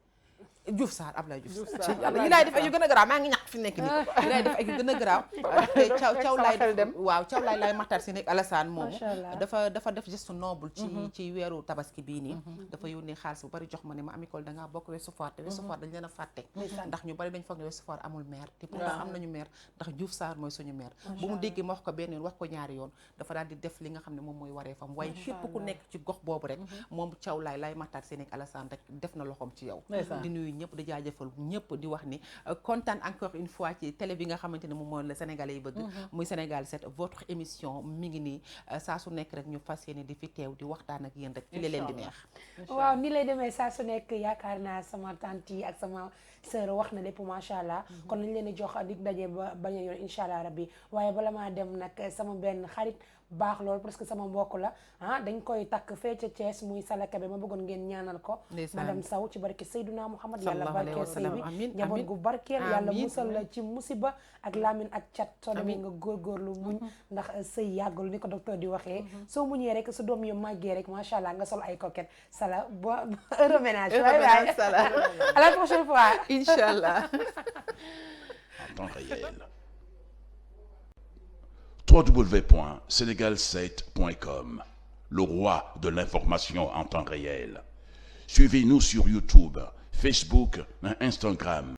Diouf Sarr Ablaye Diouf Sarr yàlla yi laay def ay yu gën a garaaw maa ngi ñàkk fi nekk nii yi laay def ay yu gën a garaaw Thiaw Laay dem waaw Thiaw Laay Maxtar Seyni ak Alassane moomu dafa def geste noble ci weeru tabaski bii nii dafa yónnee xaalis bu bari jox ma ne ma Ami Collé dangaa bokk Ouest Foire te Ouest Foire dañ leen a fàtte ndax ñu bari dañ foog ne Ouest Foire amul maire te pourtant am nañu maire ndax Diouf Sarr mooy suñu maire bu mu déggee ma wax ko benn yoon wax ko ñaari yoon dafa daal di def li nga xam ne moom mooy waree fam waaye képp ku nekk ci gox boobu rek moom Thiaw Laay Maxtar Seyni ak Alassane rek def na loxoom ci yow di nuyu ñëpp di jaajëfal ñëpp di wax ni kontaan encore une fois ci télé bi nga xamante ne moom mooy la Sénégalais yi bëgg muy Sénégal 7 votre émission mi ngi nii saa su nekk rek ñu fas yéene di fi teew di waxtaan ak yéen rek ci li leen di neex waaw ni lay demee saa su nekk yaakaar naa sama tante yi ak sama sœur wax na lépp macha allah kon nañ leen di jox dig daje ba bañ a yoon incha allah rabbi waaye bala maa dem nag sama benn xarit baax loolu parce que sama mbokk la dañ koy takk fee ca Thiès muy Salaka bi ma bëggoon ngeen ñaanal ko madame Sow ci barke Seyduna Muhammad yàlla barkeel sëy bi njaboot gu barkeel yàlla musal la ci musiba ak laamin ak cat soo demee nga góorgóorlu muñ ndax sëy yàggul ni ko docteur di waxee soo muñee rek sa doom yu màggee rek macha allah nga sol ay coquette sala ba heureux ménage bye bye à la prochaine fois Inch'Allah. En temps réel. www.senegal7.com, le roi de l'information en temps réel. Suivez-nous sur YouTube, Facebook et Instagram.